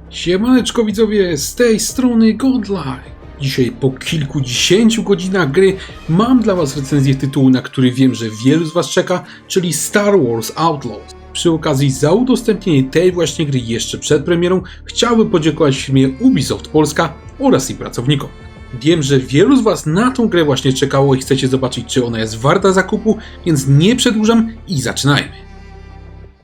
Siemaneczko widzowie, z tej strony Godlike. Dzisiaj po kilkudziesięciu godzinach gry mam dla was recenzję tytułu, na który wiem, że wielu z was czeka, czyli Star Wars Outlaws. Przy okazji za udostępnienie tej właśnie gry jeszcze przed premierą chciałbym podziękować firmie Ubisoft Polska oraz jej pracownikom. Wiem, że wielu z was na tą grę właśnie czekało i chcecie zobaczyć, czy ona jest warta zakupu, więc nie przedłużam i zaczynajmy.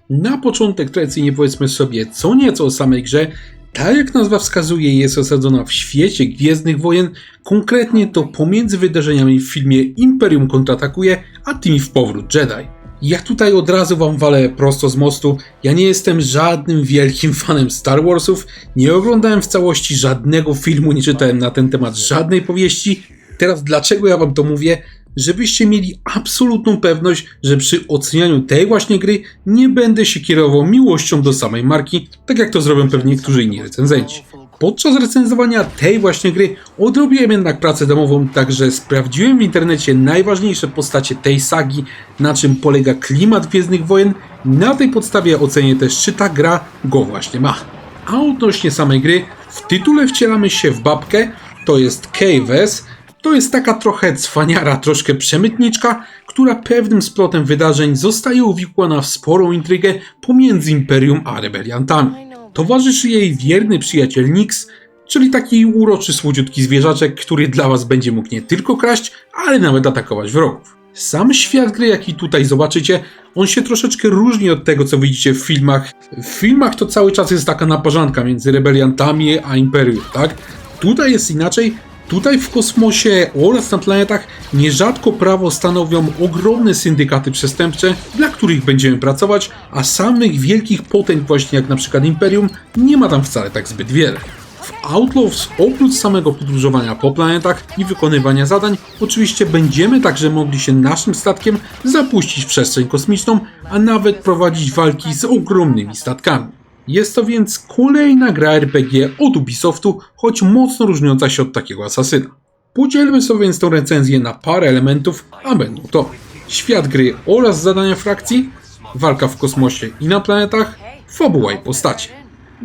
Na początek tradycyjnie powiedzmy sobie co nieco o samej grze. Tak jak nazwa wskazuje, jest osadzona w świecie Gwiezdnych Wojen, konkretnie to pomiędzy wydarzeniami w filmie Imperium kontratakuje, a tymi w Powrót Jedi. Ja tutaj od razu wam walę prosto z mostu, ja nie jestem żadnym wielkim fanem Star Warsów, nie oglądałem w całości żadnego filmu, nie czytałem na ten temat żadnej powieści. Teraz dlaczego ja wam to mówię? Żebyście mieli absolutną pewność, że przy ocenianiu tej właśnie gry nie będę się kierował miłością do samej marki, tak jak to zrobią pewnie niektórzy inni recenzenci. Podczas recenzowania tej właśnie gry odrobiłem jednak pracę domową, także sprawdziłem w internecie najważniejsze postacie tej sagi, na czym polega klimat Gwiezdnych Wojen. Na tej podstawie ocenię też, czy ta gra go właśnie ma. A odnośnie samej gry, w tytule wcielamy się w babkę, to jest Kay Vess. To jest taka trochę cwaniara, troszkę przemytniczka, która pewnym splotem wydarzeń zostaje uwikłana w sporą intrygę pomiędzy Imperium a rebeliantami. Towarzyszy jej wierny przyjaciel Nix, czyli taki uroczy, słodziutki zwierzaczek, który dla was będzie mógł nie tylko kraść, ale nawet atakować wrogów. Sam świat gry, jaki tutaj zobaczycie, on się troszeczkę różni od tego, co widzicie w filmach. W filmach to cały czas jest taka naparzanka między rebeliantami a Imperium, tak? Tutaj jest inaczej. Tutaj w kosmosie oraz na planetach nierzadko prawo stanowią ogromne syndykaty przestępcze, dla których będziemy pracować, a samych wielkich potęg właśnie jak na przykład Imperium nie ma tam wcale tak zbyt wiele. W Outlaws oprócz samego podróżowania po planetach i wykonywania zadań, oczywiście będziemy także mogli się naszym statkiem zapuścić w przestrzeń kosmiczną, a nawet prowadzić walki z ogromnymi statkami. Jest to więc kolejna gra RPG od Ubisoftu, choć mocno różniąca się od takiego asasyna. Podzielmy sobie więc tę recenzję na parę elementów, a będą to świat gry oraz zadania frakcji, walka w kosmosie i na planetach, fabuła i postacie.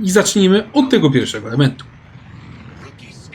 I zacznijmy od tego pierwszego elementu.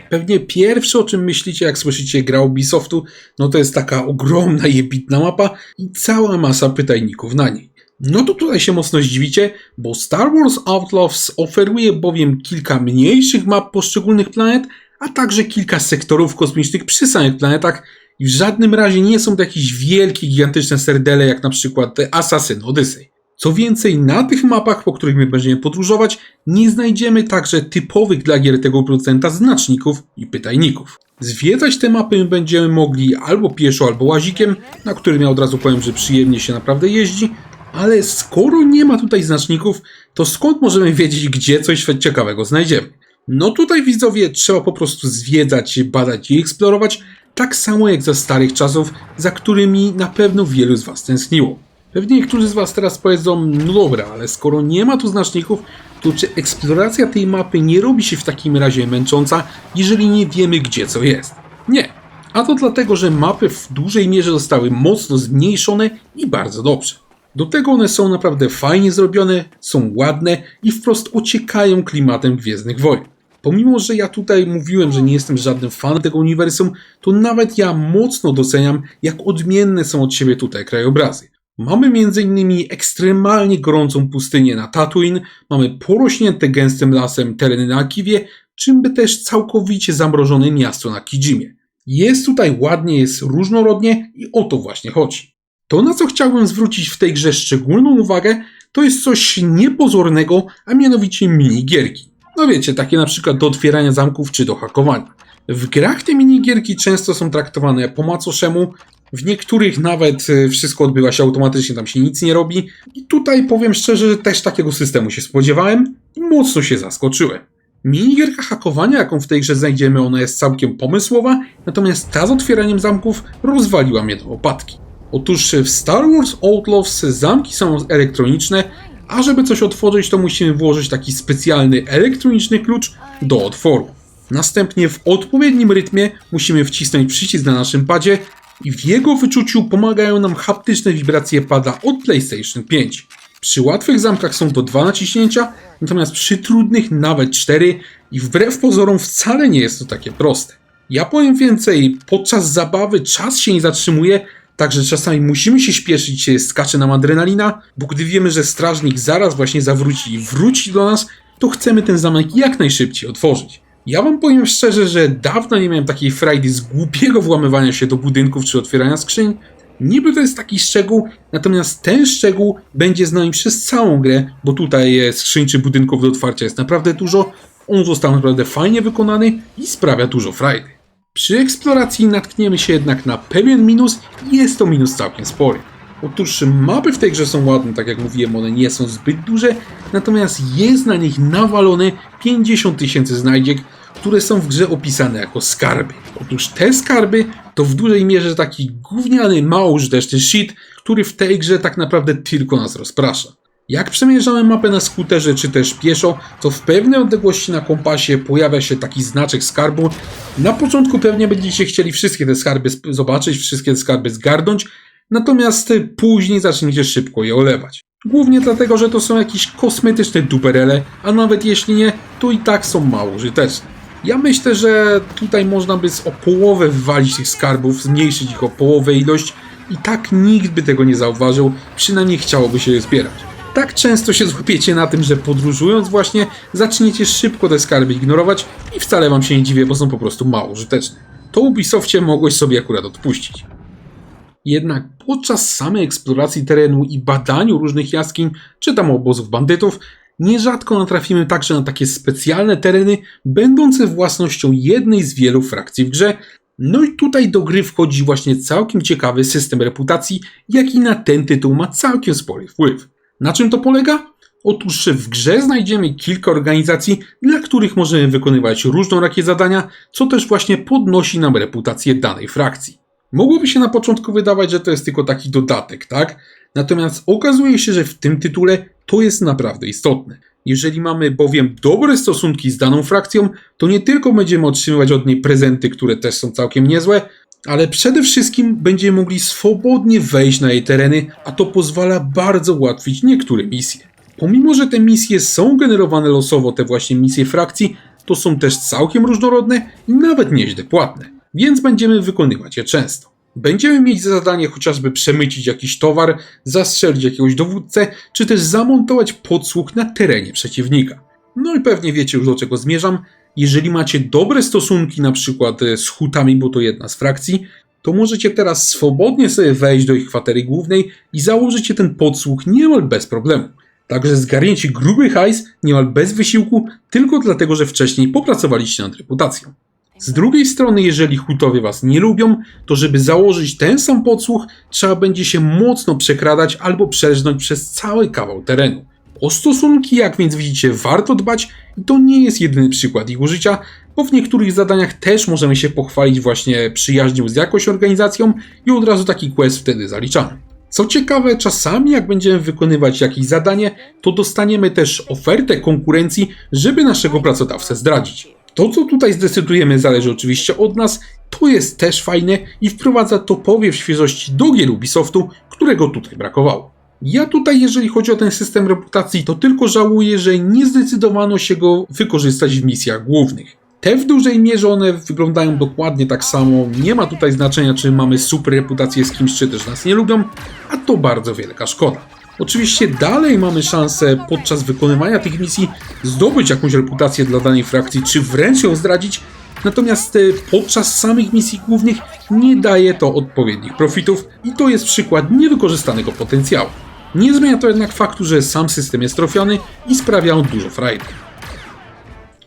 Pewnie pierwsze, o czym myślicie, jak słyszycie gra Ubisoftu, no to jest taka ogromna, jebitna mapa i cała masa pytajników na niej. No to tutaj się mocno zdziwicie, bo Star Wars Outlaws oferuje bowiem kilka mniejszych map poszczególnych planet, a także kilka sektorów kosmicznych przy samych planetach i w żadnym razie nie są to jakieś wielkie, gigantyczne serdele jak na przykład Assassin Odyssey. Co więcej, na tych mapach, po których my będziemy podróżować, nie znajdziemy także typowych dla gier tego producenta znaczników i pytajników. Zwiedzać te mapy będziemy mogli albo pieszo, albo łazikiem, na którym ja od razu powiem, że przyjemnie się naprawdę jeździ. Ale skoro nie ma tutaj znaczników, to skąd możemy wiedzieć, gdzie coś ciekawego znajdziemy? No tutaj widzowie trzeba po prostu zwiedzać, badać i eksplorować, tak samo jak za starych czasów, za którymi na pewno wielu z was tęskniło. Pewnie niektórzy z was teraz powiedzą, no dobra, ale skoro nie ma tu znaczników, to czy eksploracja tej mapy nie robi się w takim razie męcząca, jeżeli nie wiemy, gdzie co jest? Nie. A to dlatego, że mapy w dużej mierze zostały mocno zmniejszone i bardzo dobrze. Do tego one są naprawdę fajnie zrobione, są ładne i wprost ociekają klimatem Gwiezdnych Wojen. Pomimo, że ja tutaj mówiłem, że nie jestem żadnym fanem tego uniwersum, to nawet ja mocno doceniam, jak odmienne są od siebie tutaj krajobrazy. Mamy m.in. ekstremalnie gorącą pustynię na Tatooine, mamy porośnięte gęstym lasem tereny na Akiwie, czym by też całkowicie zamrożone miasto na Kijimie. Jest tutaj ładnie, jest różnorodnie i o to właśnie chodzi. To, na co chciałbym zwrócić w tej grze szczególną uwagę, to jest coś niepozornego, a mianowicie minigierki. No wiecie, takie na przykład do otwierania zamków czy do hakowania. W grach te minigierki często są traktowane po macoszemu, w niektórych nawet wszystko odbywa się automatycznie, tam się nic nie robi. I tutaj powiem szczerze, że też takiego systemu się spodziewałem i mocno się zaskoczyłem. Minigierka hakowania, jaką w tej grze znajdziemy, ona jest całkiem pomysłowa, natomiast ta z otwieraniem zamków rozwaliła mnie do łopatki. Otóż w Star Wars Outlaws zamki są elektroniczne, a żeby coś otworzyć, to musimy włożyć taki specjalny elektroniczny klucz do otworu. Następnie w odpowiednim rytmie musimy wcisnąć przycisk na naszym padzie i w jego wyczuciu pomagają nam haptyczne wibracje pada od PlayStation 5. Przy łatwych zamkach są to 2 naciśnięcia, natomiast przy trudnych nawet 4 i wbrew pozorom wcale nie jest to takie proste. Ja powiem więcej, podczas zabawy czas się nie zatrzymuje, także czasami musimy się śpieszyć, skacze nam adrenalina, bo gdy wiemy, że strażnik zaraz właśnie zawróci i wróci do nas, to chcemy ten zamek jak najszybciej otworzyć. Ja wam powiem szczerze, że dawno nie miałem takiej frajdy z głupiego włamywania się do budynków czy otwierania skrzyń. Niby to jest taki szczegół, natomiast ten szczegół będzie z nami przez całą grę, bo tutaj skrzyń czy budynków do otwarcia jest naprawdę dużo. On został naprawdę fajnie wykonany i sprawia dużo frajdy. Przy eksploracji natkniemy się jednak na pewien minus i jest to minus całkiem spory. Otóż mapy w tej grze są ładne, tak jak mówiłem, one nie są zbyt duże, natomiast jest na nich nawalone 50 000 znajdziek, które są w grze opisane jako skarby. Otóż te skarby to w dużej mierze taki gówniany, mało użyteczny shit, który w tej grze tak naprawdę tylko nas rozprasza. Jak przemierzamy mapę na skuterze czy też pieszo, to w pewnej odległości na kompasie pojawia się taki znaczek skarbu. Na początku pewnie będziecie chcieli wszystkie te skarby zobaczyć, wszystkie te skarby zgarnąć, natomiast później zaczniecie szybko je olewać. Głównie dlatego, że to są jakieś kosmetyczne duperele, a nawet jeśli nie, to i tak są mało użyteczne. Ja myślę, że tutaj można by o połowę wywalić tych skarbów, zmniejszyć ich o połowę ilość i tak nikt by tego nie zauważył, przynajmniej chciałoby się je zbierać. Tak często się złapiecie na tym, że podróżując właśnie zaczniecie szybko te skarby ignorować i wcale wam się nie dziwię, bo są po prostu mało użyteczne. To Ubisoftie mogłeś sobie akurat odpuścić. Jednak podczas samej eksploracji terenu i badaniu różnych jaskiń czy tam obozów bandytów nierzadko natrafimy także na takie specjalne tereny będące własnością jednej z wielu frakcji w grze. No i tutaj do gry wchodzi właśnie całkiem ciekawy system reputacji, jaki na ten tytuł ma całkiem spory wpływ. Na czym to polega? Otóż w grze znajdziemy kilka organizacji, dla których możemy wykonywać różnorakie zadania, co też właśnie podnosi nam reputację danej frakcji. Mogłoby się na początku wydawać, że to jest tylko taki dodatek, tak? Natomiast okazuje się, że w tym tytule to jest naprawdę istotne. Jeżeli mamy bowiem dobre stosunki z daną frakcją, to nie tylko będziemy otrzymywać od niej prezenty, które też są całkiem niezłe, ale przede wszystkim będziemy mogli swobodnie wejść na jej tereny, a to pozwala bardzo ułatwić niektóre misje. Pomimo, że te misje są generowane losowo, te właśnie misje frakcji, to są też całkiem różnorodne i nawet nieźle płatne, więc będziemy wykonywać je często. Będziemy mieć za zadanie chociażby przemycić jakiś towar, zastrzelić jakiegoś dowódcę, czy też zamontować podsłuch na terenie przeciwnika. No i pewnie wiecie już, do czego zmierzam. Jeżeli macie dobre stosunki na przykład z hutami, bo to jedna z frakcji, to możecie teraz swobodnie sobie wejść do ich kwatery głównej i założycie ten podsłuch niemal bez problemu. Także zgarniecie gruby hajs niemal bez wysiłku, tylko dlatego, że wcześniej popracowaliście nad reputacją. Z drugiej strony, jeżeli hutowie was nie lubią, to żeby założyć ten sam podsłuch, trzeba będzie się mocno przekradać albo przerżnąć przez cały kawał terenu. O stosunki, jak więc widzicie, warto dbać i to nie jest jedyny przykład ich użycia, bo w niektórych zadaniach też możemy się pochwalić właśnie przyjaźnią z jakąś organizacją i od razu taki quest wtedy zaliczamy. Co ciekawe, czasami jak będziemy wykonywać jakieś zadanie, to dostaniemy też ofertę konkurencji, żeby naszego pracodawcę zdradzić. To, co tutaj zdecydujemy, zależy oczywiście od nas, to jest też fajne i wprowadza to powiew świeżości do gier Ubisoftu, którego tutaj brakowało. Ja tutaj, jeżeli chodzi o ten system reputacji, to tylko żałuję, że nie zdecydowano się go wykorzystać w misjach głównych. Te w dużej mierze one wyglądają dokładnie tak samo, nie ma tutaj znaczenia, czy mamy super reputację z kimś, czy też nas nie lubią, a to bardzo wielka szkoda. Oczywiście dalej mamy szansę podczas wykonywania tych misji zdobyć jakąś reputację dla danej frakcji, czy wręcz ją zdradzić, natomiast podczas samych misji głównych nie daje to odpowiednich profitów i to jest przykład niewykorzystanego potencjału. Nie zmienia to jednak faktu, że sam system jest trafiony i sprawia on dużo frajdy.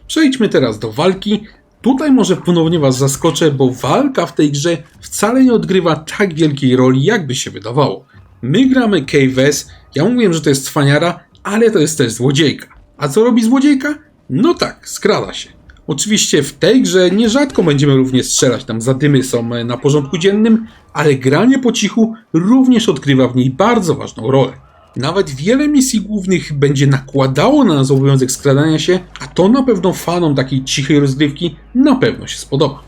Przejdźmy teraz do walki. Tutaj może ponownie was zaskoczę, bo walka w tej grze wcale nie odgrywa tak wielkiej roli, jakby się wydawało. My gramy Kay Vess, ja mówiłem, że to jest cwaniara, ale to jest też złodziejka. A co robi złodziejka? No tak, skrada się. Oczywiście w tej grze nierzadko będziemy również strzelać, tam zadymy są na porządku dziennym, ale granie po cichu również odgrywa w niej bardzo ważną rolę. Nawet wiele misji głównych będzie nakładało na nas obowiązek skradania się, a to na pewno fanom takiej cichej rozgrywki na pewno się spodoba.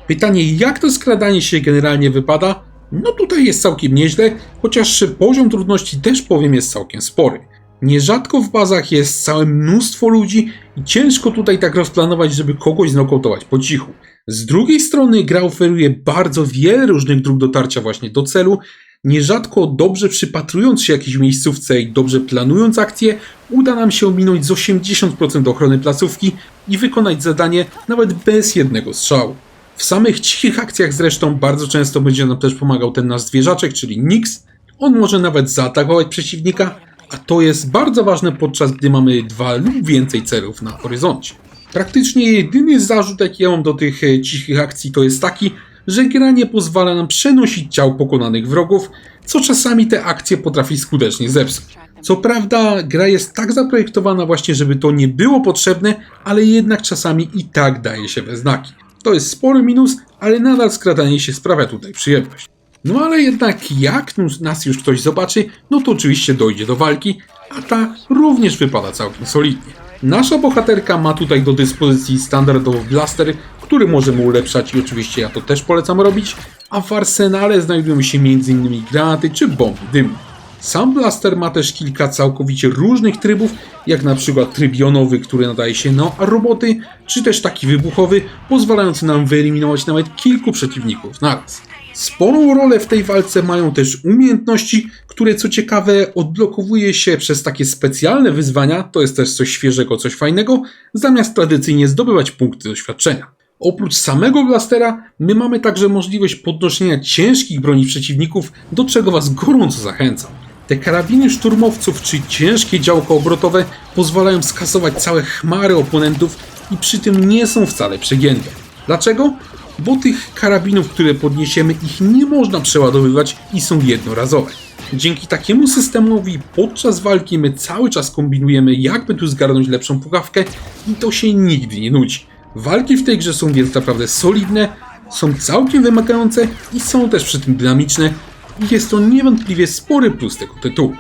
Pytanie, jak to skradanie się generalnie wypada? No tutaj jest całkiem nieźle, chociaż poziom trudności też powiem jest całkiem spory. Nierzadko w bazach jest całe mnóstwo ludzi i ciężko tutaj tak rozplanować, żeby kogoś znokautować po cichu. Z drugiej strony gra oferuje bardzo wiele różnych dróg dotarcia właśnie do celu. Nierzadko dobrze przypatrując się jakiejś miejscówce i dobrze planując akcję, uda nam się ominąć z 80% ochrony placówki i wykonać zadanie nawet bez jednego strzału. W samych cichych akcjach zresztą bardzo często będzie nam też pomagał ten nasz zwierzaczek, czyli Nix. On może nawet zaatakować przeciwnika, a to jest bardzo ważne podczas gdy mamy 2 lub więcej celów na horyzoncie. Praktycznie jedyny zarzut jaki ja mam do tych cichych akcji to jest taki, że gra nie pozwala nam przenosić ciał pokonanych wrogów, co czasami te akcje potrafi skutecznie zepsuć. Co prawda gra jest tak zaprojektowana właśnie, żeby to nie było potrzebne, ale jednak czasami i tak daje się we znaki. To jest spory minus, ale nadal skradanie się sprawia tutaj przyjemność. No ale jednak jak nas już ktoś zobaczy, no to oczywiście dojdzie do walki, a ta również wypada całkiem solidnie. Nasza bohaterka ma tutaj do dyspozycji standardowy blaster, który możemy ulepszać i oczywiście ja to też polecam robić, a w arsenale znajdują się m.in. granaty czy bomby dymne. Sam blaster ma też kilka całkowicie różnych trybów, jak na przykład tryb jonowy, który nadaje się na roboty, czy też taki wybuchowy, pozwalający nam wyeliminować nawet kilku przeciwników naraz. Sporą rolę w tej walce mają też umiejętności, które co ciekawe odblokowuje się przez takie specjalne wyzwania, to jest też coś świeżego, coś fajnego, zamiast tradycyjnie zdobywać punkty doświadczenia. Oprócz samego blastera, my mamy także możliwość podnoszenia ciężkich broni przeciwników, do czego Was gorąco zachęcam. Te karabiny szturmowców czy ciężkie działka obrotowe pozwalają skasować całe chmary oponentów i przy tym nie są wcale przegięte. Dlaczego? Bo tych karabinów, które podniesiemy, ich nie można przeładowywać i są jednorazowe. Dzięki takiemu systemowi podczas walki my cały czas kombinujemy, jakby tu zgarnąć lepszą pukawkę i to się nigdy nie nudzi. Walki w tej grze są więc naprawdę solidne, są całkiem wymagające i są też przy tym dynamiczne i jest to niewątpliwie spory plus tego tytułu.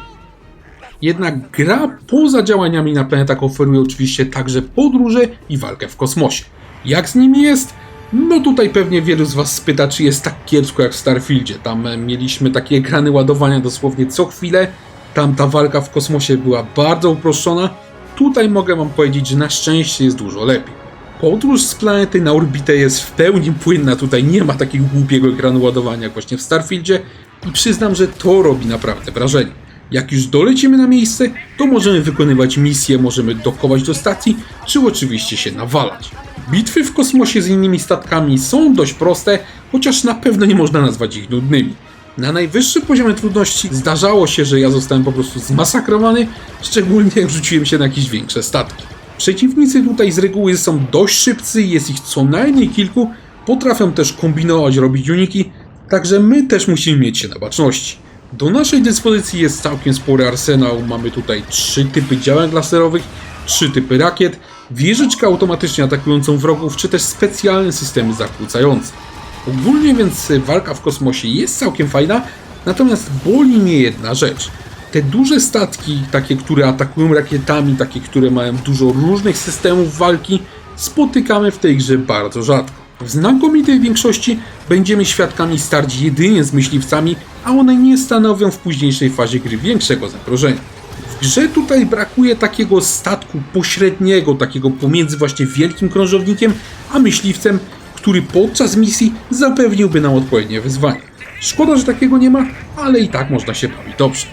Jednak gra poza działaniami na planetach oferuje oczywiście także podróże i walkę w kosmosie. Jak z nimi jest? No tutaj pewnie wielu z Was spyta, czy jest tak kiepsko jak w Starfieldzie. Tam mieliśmy takie ekrany ładowania dosłownie co chwilę. Tam ta walka w kosmosie była bardzo uproszczona. Tutaj mogę Wam powiedzieć, że na szczęście jest dużo lepiej. Podróż z planety na orbitę jest w pełni płynna. Tutaj nie ma takiego głupiego ekranu ładowania jak właśnie w Starfieldzie. I przyznam, że to robi naprawdę wrażenie. Jak już dolecimy na miejsce, to możemy wykonywać misje, możemy dokować do stacji, czy oczywiście się nawalać. Bitwy w kosmosie z innymi statkami są dość proste, chociaż na pewno nie można nazwać ich nudnymi. Na najwyższym poziomie trudności zdarzało się, że ja zostałem po prostu zmasakrowany, szczególnie jak rzuciłem się na jakieś większe statki. Przeciwnicy tutaj z reguły są dość szybcy, jest ich co najmniej kilku, potrafią też kombinować, robić uniki, także my też musimy mieć się na baczności. Do naszej dyspozycji jest całkiem spory arsenał, mamy tutaj 3 typy działań laserowych, 3 typy rakiet, wieżyczkę automatycznie atakującą wrogów, czy też specjalne systemy zakłócające. Ogólnie więc walka w kosmosie jest całkiem fajna, natomiast boli mnie jedna rzecz. Te duże statki, takie które atakują rakietami, takie które mają dużo różnych systemów walki, spotykamy w tej grze bardzo rzadko. W znakomitej większości będziemy świadkami starć jedynie z myśliwcami, a one nie stanowią w późniejszej fazie gry większego zagrożenia. W grze tutaj brakuje takiego statku pośredniego, takiego pomiędzy właśnie wielkim krążownikiem a myśliwcem, który podczas misji zapewniłby nam odpowiednie wyzwanie. Szkoda, że takiego nie ma, ale i tak można się bawić dobrze.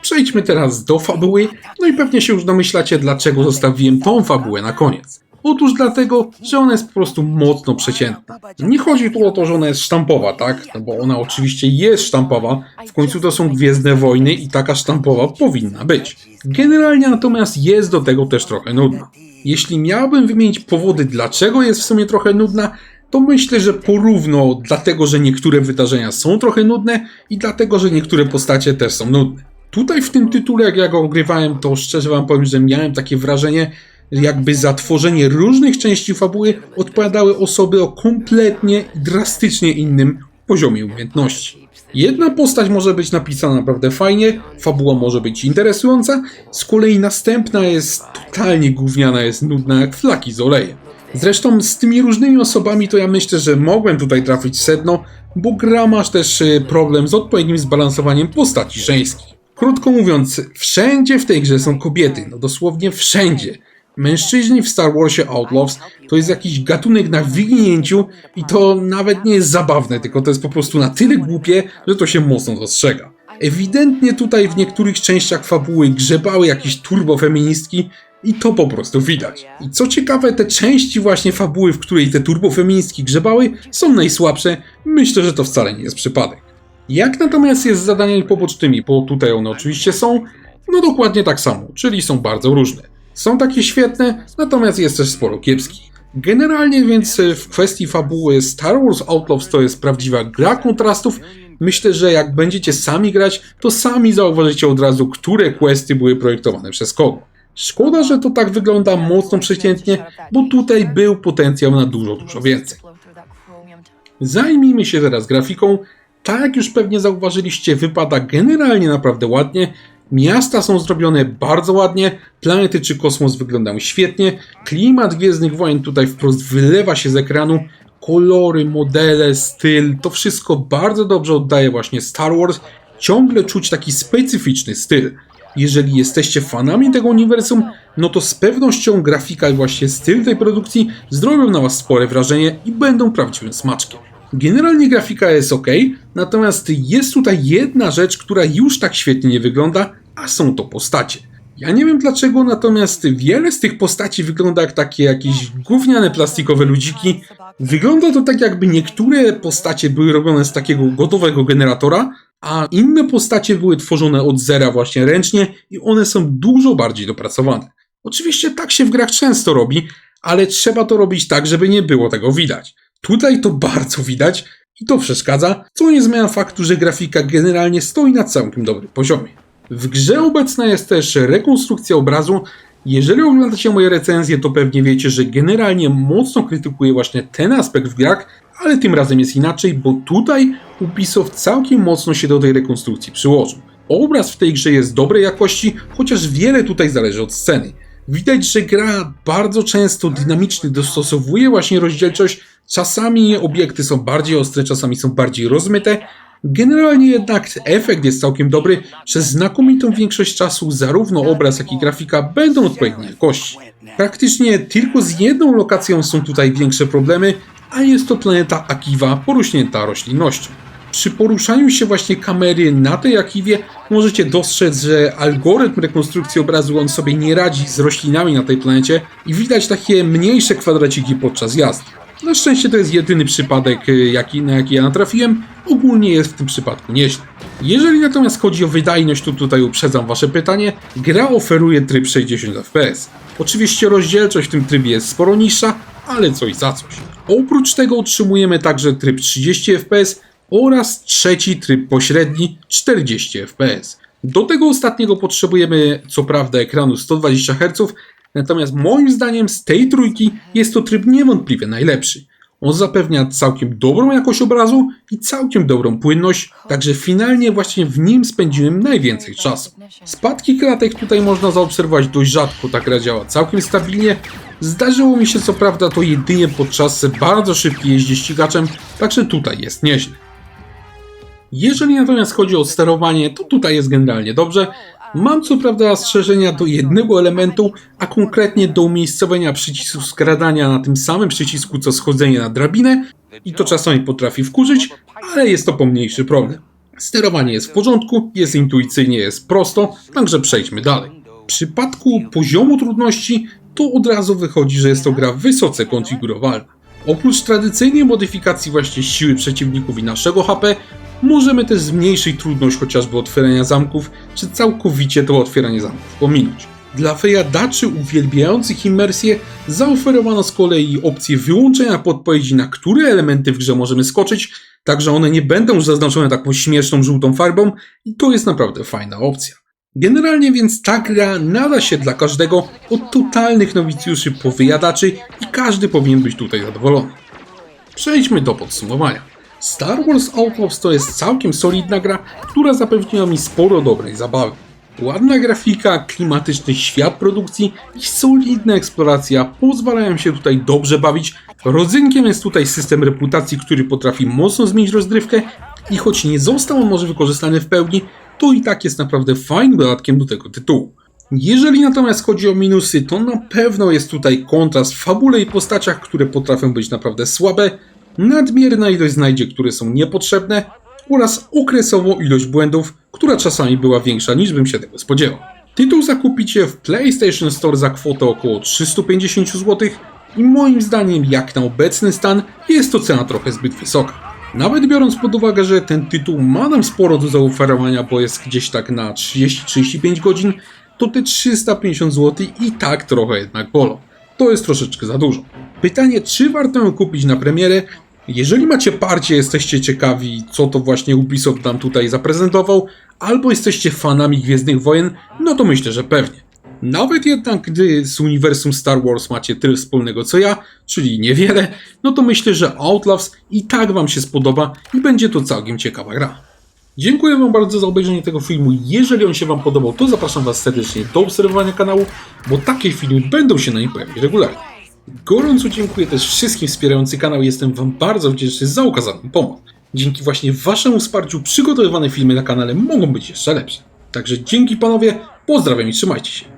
Przejdźmy teraz do fabuły, no i pewnie się już domyślacie, dlaczego zostawiłem tą fabułę na koniec. Otóż dlatego, że ona jest po prostu mocno przeciętna. Nie chodzi tu o to, że ona jest sztampowa, tak? No bo ona oczywiście jest sztampowa, w końcu to są Gwiezdne Wojny i taka sztampowa powinna być. Generalnie natomiast jest do tego też trochę nudna. Jeśli miałbym wymienić powody, dlaczego jest w sumie trochę nudna, to myślę, że porówno dlatego, że niektóre wydarzenia są trochę nudne i dlatego, że niektóre postacie też są nudne. Tutaj w tym tytule, jak ja go ogrywałem, to szczerze Wam powiem, że miałem takie wrażenie, jakby za tworzenie różnych części fabuły odpowiadały osoby o kompletnie i drastycznie innym poziomie umiejętności. Jedna postać może być napisana naprawdę fajnie, fabuła może być interesująca, z kolei następna jest totalnie gówniana, jest nudna jak flaki z olejem. Zresztą z tymi różnymi osobami to ja myślę, że mogłem tutaj trafić w sedno, bo gra ma też problem z odpowiednim zbalansowaniem postaci żeńskich. Krótko mówiąc, wszędzie w tej grze są kobiety, no dosłownie wszędzie. Mężczyźni w Star Warsie Outlaws to jest jakiś gatunek na wyginięciu i to nawet nie jest zabawne, tylko to jest po prostu na tyle głupie, że to się mocno dostrzega. Ewidentnie tutaj w niektórych częściach fabuły grzebały jakieś turbofeministki i to po prostu widać. I co ciekawe, te części właśnie fabuły, w której te turbofeministki grzebały, są najsłabsze. Myślę, że to wcale nie jest przypadek. Jak natomiast jest z zadaniami pobocznymi, bo tutaj one oczywiście są, no dokładnie tak samo, czyli są bardzo różne. Są takie świetne, natomiast jest też sporo kiepskich. Generalnie więc w kwestii fabuły Star Wars Outlaws to jest prawdziwa gra kontrastów. Myślę, że jak będziecie sami grać, to sami zauważycie od razu, które questy były projektowane przez kogo. Szkoda, że to tak wygląda mocno przeciętnie, bo tutaj był potencjał na dużo więcej. Zajmijmy się teraz grafiką. Tak jak już pewnie zauważyliście, wypada generalnie naprawdę ładnie. Miasta są zrobione bardzo ładnie, planety czy kosmos wyglądają świetnie, klimat Gwiezdnych Wojen tutaj wprost wylewa się z ekranu, kolory, modele, styl, to wszystko bardzo dobrze oddaje właśnie Star Wars, ciągle czuć taki specyficzny styl. Jeżeli jesteście fanami tego uniwersum, no to z pewnością grafika i właśnie styl tej produkcji zrobią na was spore wrażenie i będą prawdziwym smaczkiem. Generalnie grafika jest ok, natomiast jest tutaj jedna rzecz, która już tak świetnie nie wygląda, a są to postacie. Ja nie wiem dlaczego, natomiast wiele z tych postaci wygląda jak takie jakieś gówniane plastikowe ludziki. Wygląda to tak, jakby niektóre postacie były robione z takiego gotowego generatora, a inne postacie były tworzone od zera właśnie ręcznie i one są dużo bardziej dopracowane. Oczywiście tak się w grach często robi, ale trzeba to robić tak, żeby nie było tego widać. Tutaj to bardzo widać i to przeszkadza, co nie zmienia faktu, że grafika generalnie stoi na całkiem dobrym poziomie. W grze obecna jest też rekonstrukcja obrazu. Jeżeli oglądacie moje recenzje, to pewnie wiecie, że generalnie mocno krytykuję właśnie ten aspekt w grach, ale tym razem jest inaczej, bo tutaj Ubisoft całkiem mocno się do tej rekonstrukcji przyłożył. Obraz w tej grze jest dobrej jakości, chociaż wiele tutaj zależy od sceny. Widać, że gra bardzo często dynamicznie dostosowuje właśnie rozdzielczość. Czasami obiekty są bardziej ostre, czasami są bardziej rozmyte. Generalnie jednak efekt jest całkiem dobry. Przez znakomitą większość czasu zarówno obraz, jak i grafika będą odpowiedniej jakości. Praktycznie tylko z jedną lokacją są tutaj większe problemy, a jest to planeta Akiva porośnięta roślinnością. Przy poruszaniu się właśnie kamery na tej Akiwie możecie dostrzec, że algorytm rekonstrukcji obrazu on sobie nie radzi z roślinami na tej planecie i widać takie mniejsze kwadraciki podczas jazdy. Na szczęście to jest jedyny przypadek, na jaki ja natrafiłem. Ogólnie jest w tym przypadku nieźle. Jeżeli natomiast chodzi o wydajność, to tutaj uprzedzam wasze pytanie. Gra oferuje tryb 60 fps. Oczywiście rozdzielczość w tym trybie jest sporo niższa, ale coś za coś. Oprócz tego otrzymujemy także tryb 30 fps oraz trzeci tryb pośredni 40 fps. Do tego ostatniego potrzebujemy co prawda ekranu 120 Hz, natomiast moim zdaniem z tej trójki jest to tryb niewątpliwie najlepszy. On zapewnia całkiem dobrą jakość obrazu i całkiem dobrą płynność, także finalnie właśnie w nim spędziłem najwięcej czasu. Spadki klatek tutaj można zaobserwować dość rzadko, ta gra działa całkiem stabilnie. Zdarzyło mi się co prawda to jedynie podczas bardzo szybkiej jeździe ścigaczem, także tutaj jest nieźle. Jeżeli natomiast chodzi o sterowanie, to tutaj jest generalnie dobrze. Mam co prawda zastrzeżenia do jednego elementu, a konkretnie do umiejscowienia przycisku skradania na tym samym przycisku co schodzenie na drabinę i to czasami potrafi wkurzyć, ale jest to pomniejszy problem. Sterowanie jest w porządku, jest intuicyjnie, jest prosto, także przejdźmy dalej. W przypadku poziomu trudności to od razu wychodzi, że jest to gra wysoce konfigurowalna. Oprócz tradycyjnej modyfikacji właśnie siły przeciwników i naszego HP, możemy też zmniejszyć trudność chociażby otwierania zamków, czy całkowicie to otwieranie zamków pominąć. Dla wyjadaczy uwielbiających imersję zaoferowano z kolei opcję wyłączenia podpowiedzi, na które elementy w grze możemy skoczyć, tak że one nie będą już zaznaczone taką śmieszną żółtą farbą i to jest naprawdę fajna opcja. Generalnie więc ta gra nada się dla każdego, od totalnych nowicjuszy po wyjadaczy i każdy powinien być tutaj zadowolony. Przejdźmy do podsumowania. Star Wars Outlaws to jest całkiem solidna gra, która zapewniła mi sporo dobrej zabawy. Ładna grafika, klimatyczny świat produkcji i solidna eksploracja pozwalają się tutaj dobrze bawić. Rodzynkiem jest tutaj system reputacji, który potrafi mocno zmienić rozgrywkę i choć nie został on może wykorzystany w pełni, to i tak jest naprawdę fajnym dodatkiem do tego tytułu. Jeżeli natomiast chodzi o minusy, to na pewno jest tutaj kontrast w fabule i postaciach, które potrafią być naprawdę słabe, nadmierna ilość znajdziek, które są niepotrzebne oraz okresowo ilość błędów, która czasami była większa niż bym się tego spodziewał. Tytuł zakupicie w PlayStation Store za kwotę około 350 zł i moim zdaniem jak na obecny stan jest to cena trochę zbyt wysoka. Nawet biorąc pod uwagę, że ten tytuł ma nam sporo do zaoferowania, bo jest gdzieś tak na 30-35 godzin, to te 350 zł i tak trochę jednak bolą. To jest troszeczkę za dużo. Pytanie, czy warto ją kupić na premierę? Jeżeli macie parcie, jesteście ciekawi, co to właśnie Ubisoft nam tutaj zaprezentował, albo jesteście fanami Gwiezdnych Wojen, no to myślę, że pewnie. Nawet jednak, gdy z uniwersum Star Wars macie tyle wspólnego co ja, czyli niewiele, no to myślę, że Outlaws i tak wam się spodoba i będzie to całkiem ciekawa gra. Dziękuję wam bardzo za obejrzenie tego filmu. Jeżeli on się wam podobał, to zapraszam was serdecznie do obserwowania kanału, bo takie filmy będą się na nim pojawiać regularnie. Gorąco dziękuję też wszystkim wspierającym kanał i jestem wam bardzo wdzięczny za okazaną pomoc. Dzięki właśnie waszemu wsparciu przygotowywane filmy na kanale mogą być jeszcze lepsze. Także dzięki panowie, pozdrawiam i trzymajcie się.